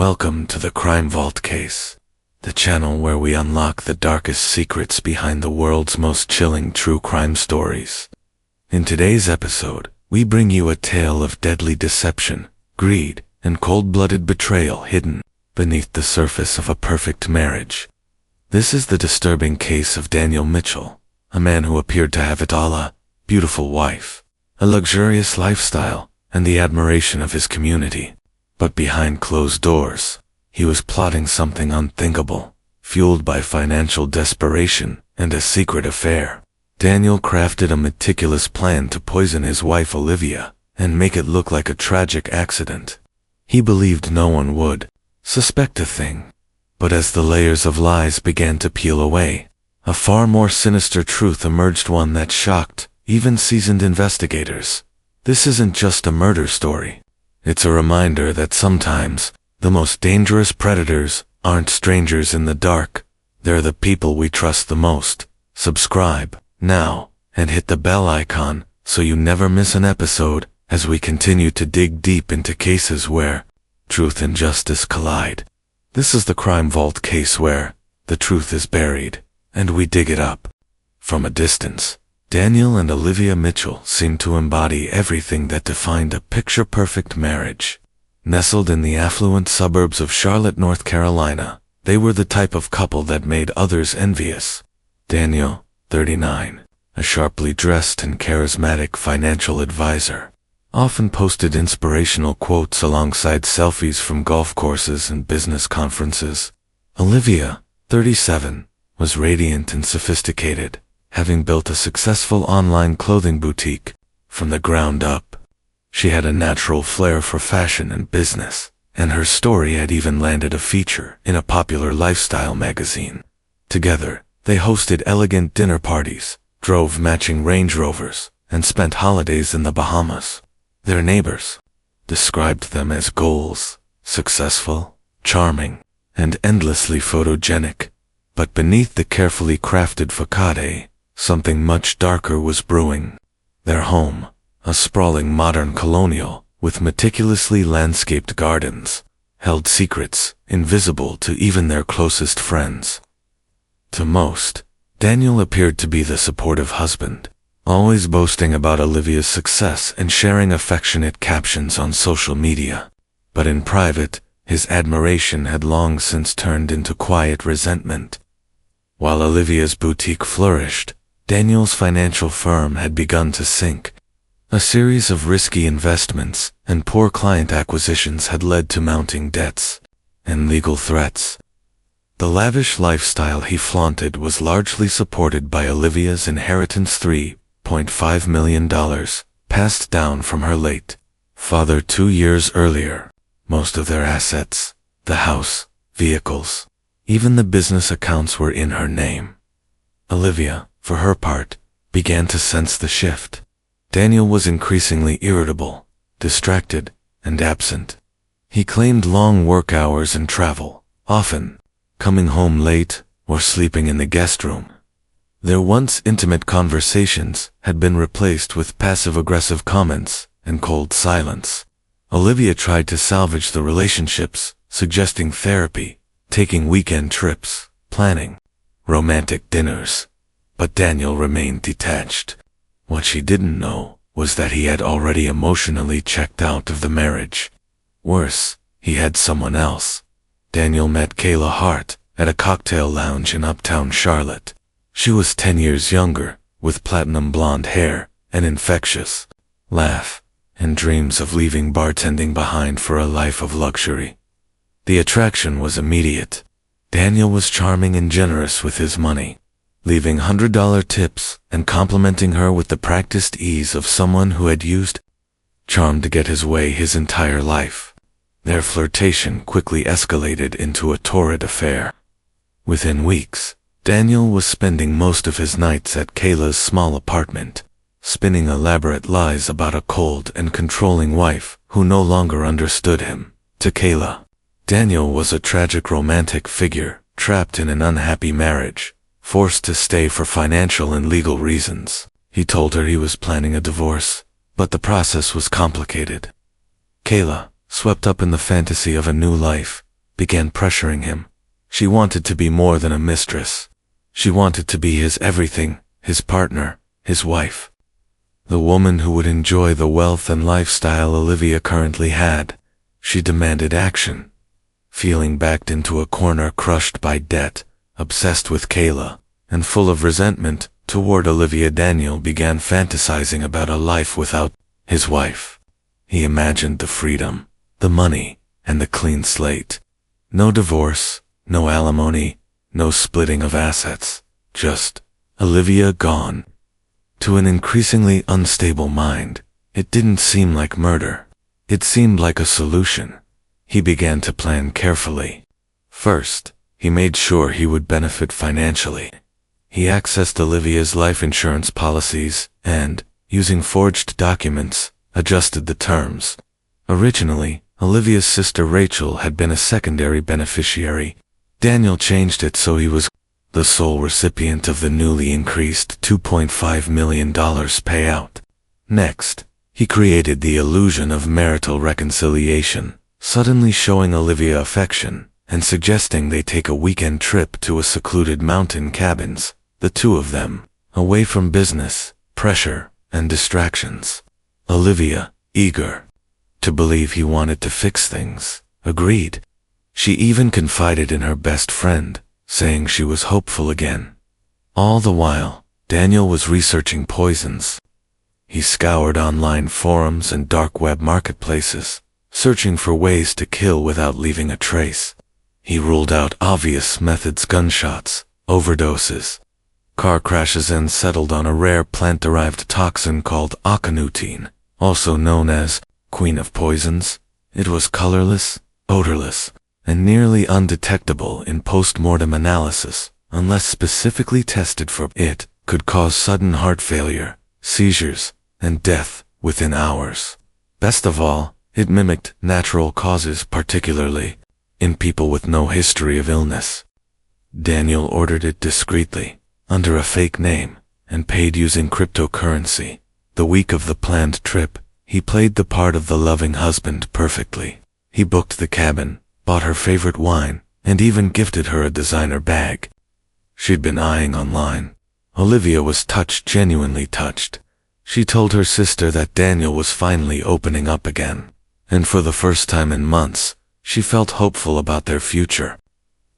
Welcome to the Crime Vault Case, the channel where we unlock the darkest secrets behind the world's most chilling true crime stories. In today's episode, we bring you a tale of deadly deception, greed, and cold-blooded betrayal hidden beneath the surface of a perfect marriage. This is the disturbing case of Daniel Mitchell, a man who appeared to have it all: a beautiful wife, a luxurious lifestyle, and the admiration of his community. But behind closed doors, he was plotting something unthinkable, fueled by financial desperation and a secret affair. Daniel crafted a meticulous plan to poison his wife Olivia and make it look like a tragic accident. He believed no one would suspect a thing. But as the layers of lies began to peel away, a far more sinister truth emerged, one that shocked even seasoned investigators. This isn't just a murder story. It's a reminder that sometimes the most dangerous predators aren't strangers in the dark. They're the people we trust the most. Subscribe now and hit the bell icon so you never miss an episode as we continue to dig deep into cases where truth and justice collide. This is the Crime Vault Case, where the truth is buried and we dig it up. From a distance, Daniel and Olivia Mitchell seemed to embody everything that defined a picture-perfect marriage. Nestled in the affluent suburbs of Charlotte, North Carolina, they were the type of couple that made others envious. Daniel, 39, a sharply dressed and charismatic financial advisor, often posted inspirational quotes alongside selfies from golf courses and business conferences. Olivia, 37, was radiant and sophisticated, having built a successful online clothing boutique from the ground up. She had a natural flair for fashion and business, and her story had even landed a feature in a popular lifestyle magazine. Together, they hosted elegant dinner parties, drove matching Range Rovers, and spent holidays in the Bahamas. Their neighbors described them as goals, successful, charming, and endlessly photogenic. But beneath the carefully crafted facade, something much darker was brewing. Their home, a sprawling modern colonial with meticulously landscaped gardens, held secrets invisible to even their closest friends. To most, Daniel appeared to be the supportive husband, always boasting about Olivia's success and sharing affectionate captions on social media. But in private, his admiration had long since turned into quiet resentment. While Olivia's boutique flourished, Daniel's financial firm had begun to sink. A series of risky investments and poor client acquisitions had led to mounting debts and legal threats. The lavish lifestyle he flaunted was largely supported by Olivia's inheritance, $3.5 million, passed down from her late father 2 years earlier. Most of their assets, the house, vehicles, even the business accounts, were in her name. Olivia, for her part, began to sense the shift. Daniel was increasingly irritable, distracted, and absent. He claimed long work hours and travel, often coming home late or sleeping in the guest room. Their once intimate conversations had been replaced with passive-aggressive comments and cold silence. Olivia tried to salvage the relationships, suggesting therapy, taking weekend trips, planning romantic dinners. But Daniel remained detached. What she didn't know was that he had already emotionally checked out of the marriage. Worse, he had someone else. Daniel met Kayla Hart at a cocktail lounge in uptown Charlotte. She was 10 years younger, with platinum blonde hair, an infectious laugh, and dreams of leaving bartending behind for a life of luxury. The attraction was immediate. Daniel was charming and generous with his money, leaving $100 tips and complimenting her with the practiced ease of someone who had used charm to get his way his entire life. Their flirtation quickly escalated into a torrid affair. Within weeks, Daniel was spending most of his nights at Kayla's small apartment, spinning elaborate lies about a cold and controlling wife who no longer understood him. To Kayla, Daniel was a tragic romantic figure, trapped in an unhappy marriage, forced to stay for financial and legal reasons. He told her he was planning a divorce, but the process was complicated. Kayla, swept up in the fantasy of a new life, began pressuring him. She wanted to be more than a mistress. She wanted to be his everything, his partner, his wife. The woman who would enjoy the wealth and lifestyle Olivia currently had. She demanded action. Feeling backed into a corner, crushed by debt, obsessed with Kayla, and full of resentment toward Olivia, Daniel began fantasizing about a life without his wife. He imagined the freedom, the money, and the clean slate. No divorce, no alimony, no splitting of assets, just Olivia gone. To an increasingly unstable mind, it didn't seem like murder. It seemed like a solution. He began to plan carefully. First, he made sure he would benefit financially. He accessed Olivia's life insurance policies and, using forged documents, adjusted the terms. Originally, Olivia's sister Rachel had been a secondary beneficiary. Daniel changed it so he was the sole recipient of the newly increased $2.5 million payout. Next, he created the illusion of marital reconciliation, suddenly showing Olivia affection and suggesting they take a weekend trip to a secluded mountain cabins, the two of them, away from business, pressure, and distractions. Olivia, eager to believe he wanted to fix things, agreed. She even confided in her best friend, saying she was hopeful again. All the while, Daniel was researching poisons. He scoured online forums and dark web marketplaces, searching for ways to kill without leaving a trace. He ruled out obvious methods: gunshots, overdoses, car crashes, and settled on a rare plant-derived toxin called aconitine, also known as Queen of Poisons. It was colorless, odorless, and nearly undetectable in post-mortem analysis, unless specifically tested for it, could cause sudden heart failure, seizures, and death within hours. Best of all, it mimicked natural causes, particularly in people with no history of illness. Daniel ordered it discreetly, under a fake name, and paid using cryptocurrency. The week of the planned trip, he played the part of the loving husband perfectly. He booked the cabin, bought her favorite wine, and even gifted her a designer bag she'd been eyeing online. Olivia was touched, genuinely touched. She told her sister that Daniel was finally opening up again, and for the first time in months, she felt hopeful about their future.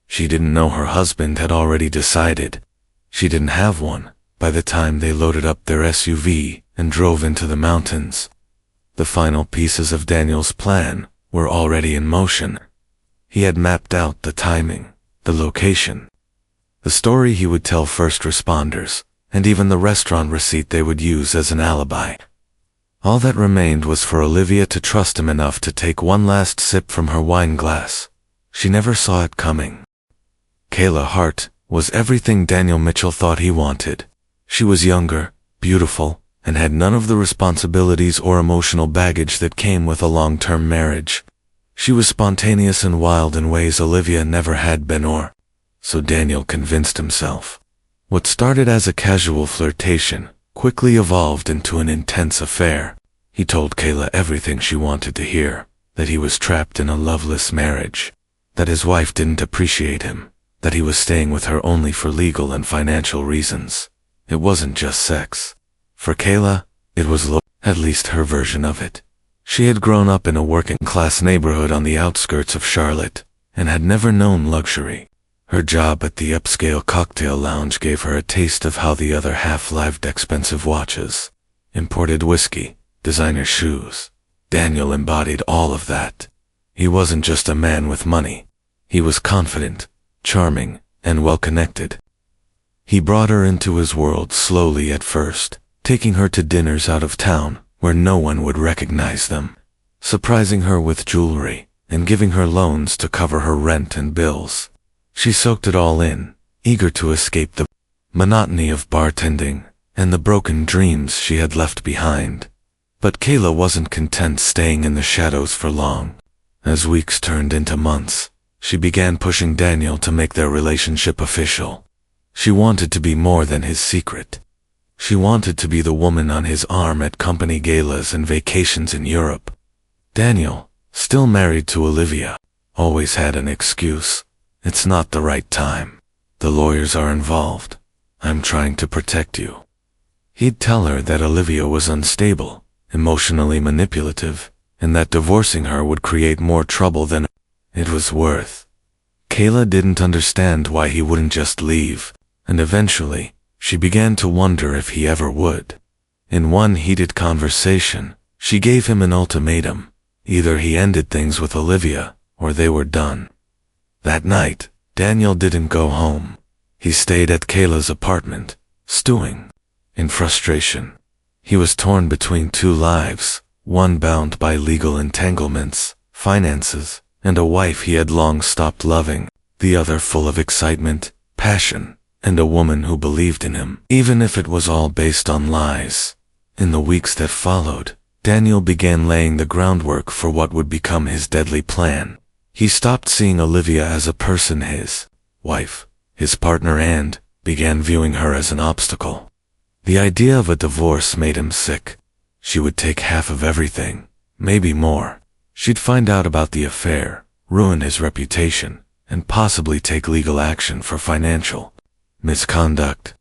She didn't know her husband had already decided. She didn't have one by the time they loaded up their SUV and drove into the mountains. The final pieces of Daniel's plan were already in motion. He had mapped out the timing, the location, the story he would tell first responders, and even the restaurant receipt they would use as an alibi. All that remained was for Olivia to trust him enough to take one last sip from her wine glass. She never saw it coming. Kayla Hart was everything Daniel Mitchell thought he wanted. She was younger, beautiful, and had none of the responsibilities or emotional baggage that came with a long-term marriage. She was spontaneous and wild in ways Olivia never had been, or so Daniel convinced himself. What started as a casual flirtation quickly evolved into an intense affair. He told Kayla everything she wanted to hear, that he was trapped in a loveless marriage, that his wife didn't appreciate him, that he was staying with her only for legal and financial reasons. It wasn't just sex. For Kayla, it was at least her version of it. She had grown up in a working-class neighborhood on the outskirts of Charlotte, and had never known luxury. Her job at the upscale cocktail lounge gave her a taste of how the other half lived: expensive watches, imported whiskey, designer shoes. Daniel embodied all of that. He wasn't just a man with money. He was confident, charming, and well-connected. He brought her into his world slowly at first, taking her to dinners out of town, where no one would recognize them, surprising her with jewelry, and giving her loans to cover her rent and bills. She soaked it all in, eager to escape the monotony of bartending and the broken dreams she had left behind. But Kayla wasn't content staying in the shadows for long. As weeks turned into months, she began pushing Daniel to make their relationship official. She wanted to be more than his secret. She wanted to be the woman on his arm at company galas and vacations in Europe. Daniel, still married to Olivia, always had an excuse. It's not the right time. The lawyers are involved. I'm trying to protect you. He'd tell her that Olivia was unstable, emotionally manipulative, and that divorcing her would create more trouble than it was worth. Kayla didn't understand why he wouldn't just leave, and eventually, she began to wonder if he ever would. In one heated conversation, she gave him an ultimatum. Either he ended things with Olivia, or they were done. That night, Daniel didn't go home. He stayed at Kayla's apartment, stewing in frustration. He was torn between two lives, one bound by legal entanglements, finances, and a wife he had long stopped loving, the other full of excitement, passion, and a woman who believed in him, even if it was all based on lies. In the weeks that followed, Daniel began laying the groundwork for what would become his deadly plan. He stopped seeing Olivia as a person, his wife, his partner, and began viewing her as an obstacle. The idea of a divorce made him sick. She would take half of everything, maybe more. She'd find out about the affair, ruin his reputation, and possibly take legal action for financial misconduct.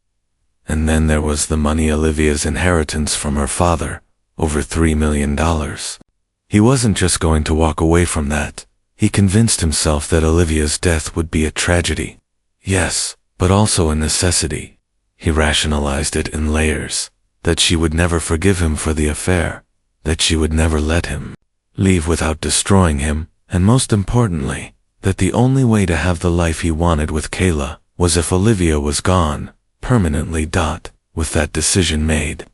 And then there was the money, Olivia's inheritance from her father, over $3 million. He wasn't just going to walk away from that. He convinced himself that Olivia's death would be a tragedy. Yes, but also a necessity. He rationalized it in layers, that she would never forgive him for the affair, that she would never let him leave without destroying him, and most importantly, that the only way to have the life he wanted with Kayla was if Olivia was gone, permanently. With that decision made,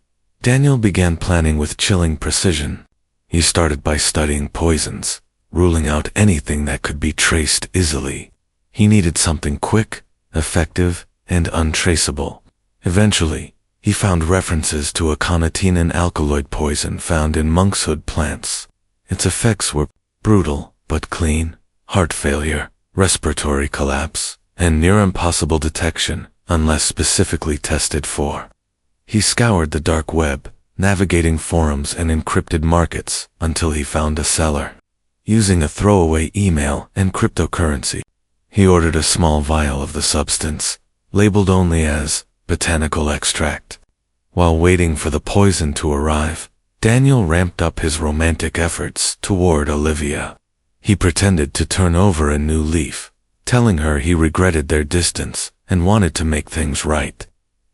Daniel began planning with chilling precision. He started by studying poisons, ruling out anything that could be traced easily. He needed something quick, effective, and untraceable. Eventually, he found references to a carnitine and alkaloid poison found in monkshood plants. Its effects were brutal, but clean: heart failure, respiratory collapse, and near impossible detection, unless specifically tested for. He scoured the dark web, navigating forums and encrypted markets, until he found a seller. Using a throwaway email and cryptocurrency, he ordered a small vial of the substance, labeled only as botanical extract. While waiting for the poison to arrive, Daniel ramped up his romantic efforts toward Olivia. He pretended to turn over a new leaf, telling her he regretted their distance and wanted to make things right.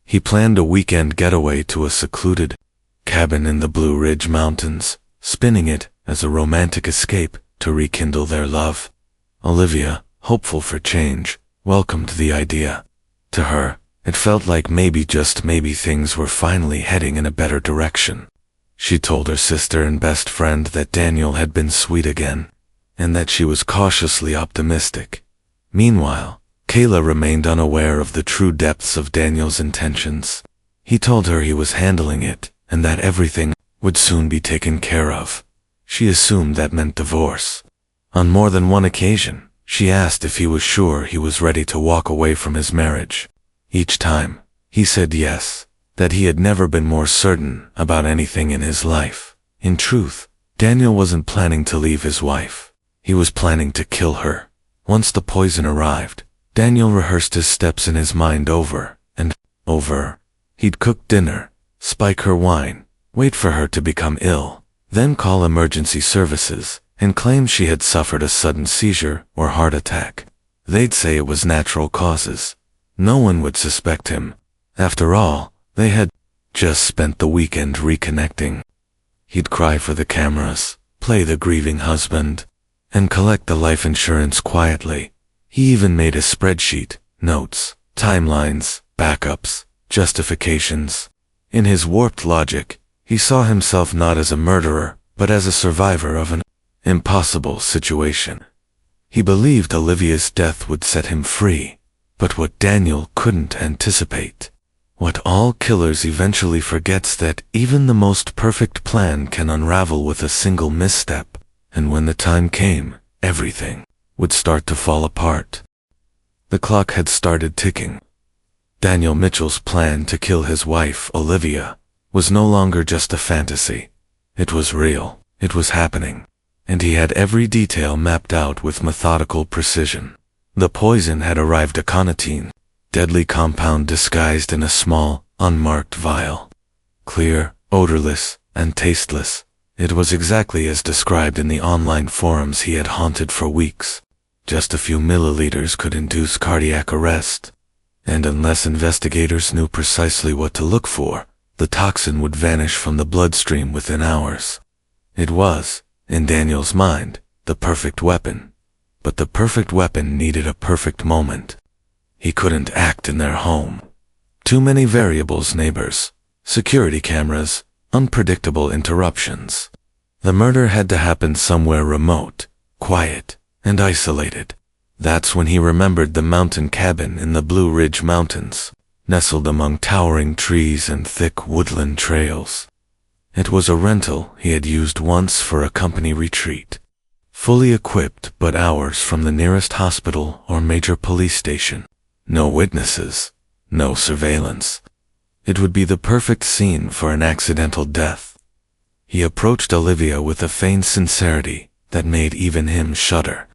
He planned a weekend getaway to a secluded cabin in the Blue Ridge Mountains, spinning it as a romantic escape to rekindle their love. Olivia, hopeful for change, welcomed the idea. To her, it felt like maybe, just maybe, things were finally heading in a better direction. She told her sister and best friend that Daniel had been sweet again, and that she was cautiously optimistic. Meanwhile, Kayla remained unaware of the true depths of Daniel's intentions. He told her he was handling it, and that everything would soon be taken care of. She assumed that meant divorce. On more than one occasion, she asked if he was sure he was ready to walk away from his marriage. Each time, he said yes, that he had never been more certain about anything in his life. In truth, Daniel wasn't planning to leave his wife. He was planning to kill her. Once the poison arrived, Daniel rehearsed his steps in his mind over and over. He'd cook dinner, spike her wine, wait for her to become ill, then call emergency services and claim she had suffered a sudden seizure or heart attack. They'd say it was natural causes. No one would suspect him. After all, they had just spent the weekend reconnecting. He'd cry for the cameras, play the grieving husband, and collect the life insurance quietly. He even made a spreadsheet, notes, timelines, backups, justifications. In his warped logic, he saw himself not as a murderer, but as a survivor of an impossible situation. He believed Olivia's death would set him free, but what Daniel couldn't anticipate, what all killers eventually forgets, that even the most perfect plan can unravel with a single misstep, and when the time came, everything would start to fall apart. The clock had started ticking. Daniel Mitchell's plan to kill his wife, Olivia, was no longer just a fantasy. It was real. It was happening. and he had every detail mapped out with methodical precision. The poison had arrived aconitine, deadly compound disguised in a small, unmarked vial. Clear, odorless, and tasteless, it was exactly as described in the online forums he had haunted for weeks. Just a few milliliters could induce cardiac arrest, and unless investigators knew precisely what to look for, the toxin would vanish from the bloodstream within hours. It was, in Daniel's mind, the perfect weapon. But the perfect weapon needed a perfect moment. He couldn't act in their home. Too many variables: neighbors, security cameras, unpredictable interruptions. The murder had to happen somewhere remote, quiet, and isolated. That's when he remembered the mountain cabin in the Blue Ridge Mountains, nestled among towering trees and thick woodland trails. It was a rental he had used once for a company retreat. Fully equipped, but hours from the nearest hospital or major police station. No witnesses, no surveillance. It would be the perfect scene for an accidental death. He approached Olivia with a feigned sincerity that made even him shudder.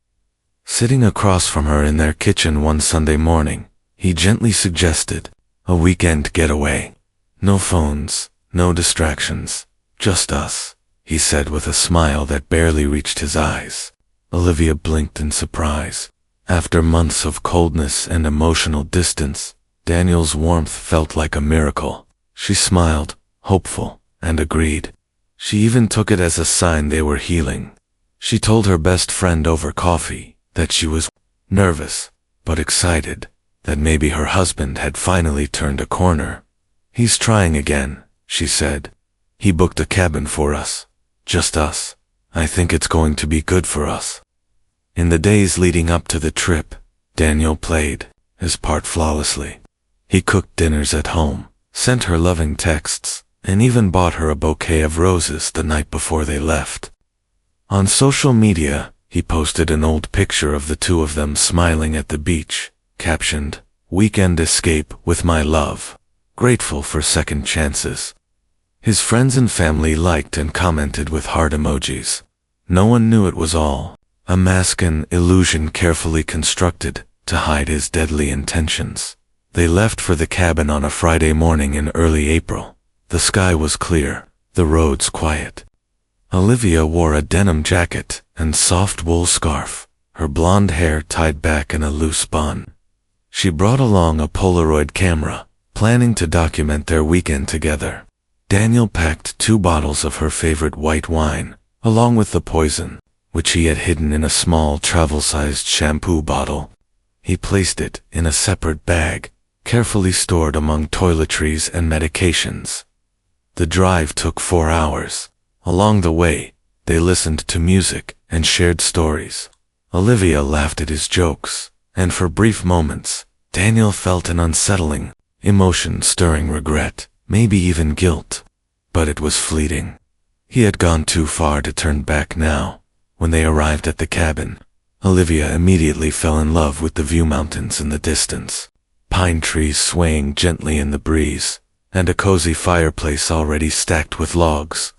Sitting across from her in their kitchen one Sunday morning, he gently suggested a weekend getaway. No phones, no distractions, just us, he said with a smile that barely reached his eyes. Olivia blinked in surprise. After months of coldness and emotional distance, Daniel's warmth felt like a miracle. She smiled, hopeful, and agreed. She even took it as a sign they were healing. She told her best friend over coffee that she was nervous, but excited, that maybe her husband had finally turned a corner. "He's trying again," she said. "He booked a cabin for us. Just us. I think it's going to be good for us." In the days leading up to the trip, Daniel played his part flawlessly. He cooked dinners at home, sent her loving texts, and even bought her a bouquet of roses the night before they left. On social media, he posted an old picture of the two of them smiling at the beach, captioned, "Weekend escape with my love. Grateful for second chances." His friends and family liked and commented with heart emojis. No one knew it was all a mask, an illusion carefully constructed to hide his deadly intentions. They left for the cabin on a Friday morning in early April. The sky was clear, the roads quiet. Olivia wore a denim jacket and soft wool scarf, her blonde hair tied back in a loose bun. She brought along a Polaroid camera, planning to document their weekend together. Daniel packed 2 bottles of her favorite white wine, along with the poison, which he had hidden in a small travel-sized shampoo bottle. He placed it in a separate bag, carefully stored among toiletries and medications. The drive took 4 hours. Along the way, they listened to music and shared stories. Olivia laughed at his jokes, and for brief moments, Daniel felt an unsettling, emotion-stirring regret, maybe even guilt. But it was fleeting. He had gone too far to turn back now. When they arrived at the cabin, Olivia immediately fell in love with the view mountains in the distance, pine trees swaying gently in the breeze, and a cozy fireplace already stacked with logs.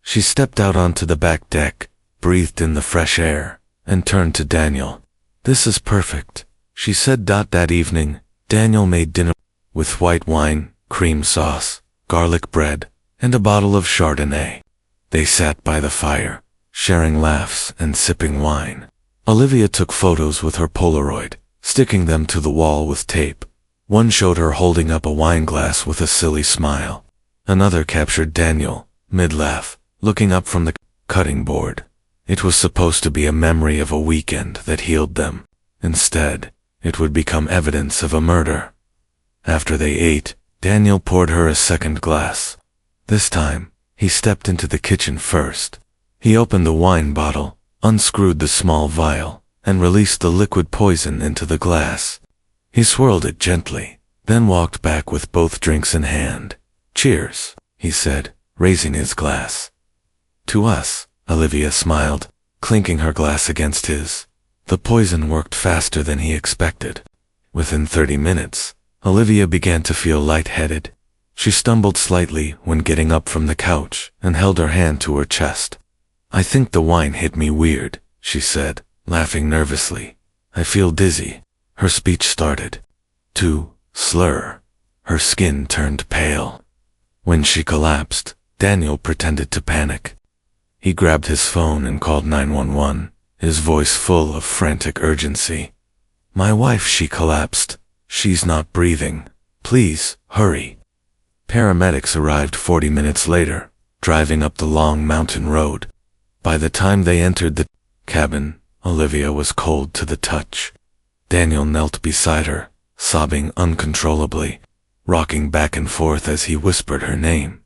She stepped out onto the back deck, breathed in the fresh air, and turned to Daniel. "This is perfect," she said. That evening, Daniel made dinner with white wine, cream sauce, garlic bread, and a bottle of Chardonnay. They sat by the fire, sharing laughs and sipping wine. Olivia took photos with her Polaroid, sticking them to the wall with tape. One showed her holding up a wine glass with a silly smile. Another captured Daniel, mid-laugh, looking up from the cutting board. It was supposed to be a memory of a weekend that healed them. Instead, it would become evidence of a murder. After they ate, Daniel poured her a second glass. This time, he stepped into the kitchen first. He opened the wine bottle, unscrewed the small vial, and released the liquid poison into the glass. He swirled it gently, then walked back with both drinks in hand. "Cheers," he said, raising his glass. "To us," Olivia smiled, clinking her glass against his. The poison worked faster than he expected. Within 30 minutes, Olivia began to feel lightheaded. She stumbled slightly when getting up from the couch and held her hand to her chest. I think the wine hit me weird, she said, laughing nervously. I feel dizzy. Her speech started to slur. Her skin turned pale. When she collapsed, Daniel pretended to panic. He grabbed his phone and called 911, his voice full of frantic urgency. My wife, she collapsed. She's not breathing. Please, hurry. Paramedics arrived 40 minutes later, driving up the long mountain road. By the time they entered the cabin, Olivia was cold to the touch. Daniel knelt beside her, sobbing uncontrollably, rocking back and forth as he whispered her name.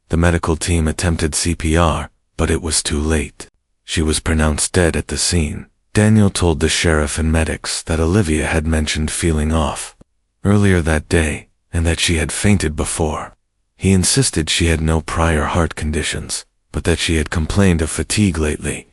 The medical team attempted CPR, but it was too late. She was pronounced dead at the scene. Daniel told the sheriff and medics that Olivia had mentioned feeling off earlier that day, and that she had fainted before. He insisted she had no prior heart conditions, but that she had complained of fatigue lately.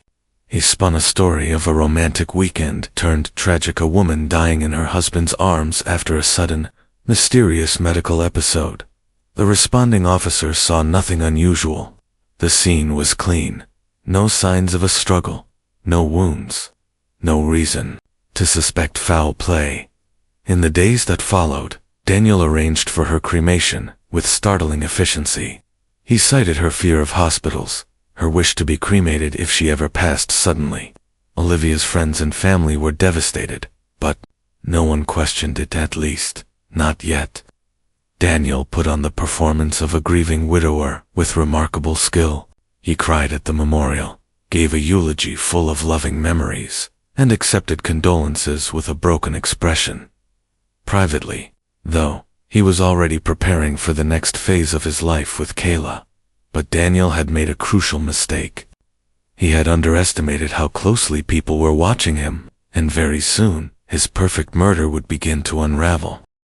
He spun a story of a romantic weekend turned tragic, a woman dying in her husband's arms after a sudden, mysterious medical episode. The responding officer saw nothing unusual. The scene was clean. No signs of a struggle. No wounds. No reason to suspect foul play. In the days that followed, Daniel arranged for her cremation with startling efficiency. He cited her fear of hospitals, her wish to be cremated if she ever passed suddenly. Olivia's friends and family were devastated, but no one questioned it, at least, not yet. Daniel put on the performance of a grieving widower with remarkable skill. He cried at the memorial, gave a eulogy full of loving memories, and accepted condolences with a broken expression. Privately, though, he was already preparing for the next phase of his life with Kayla. But Daniel had made a crucial mistake. He had underestimated how closely people were watching him, and very soon, his perfect murder would begin to unravel.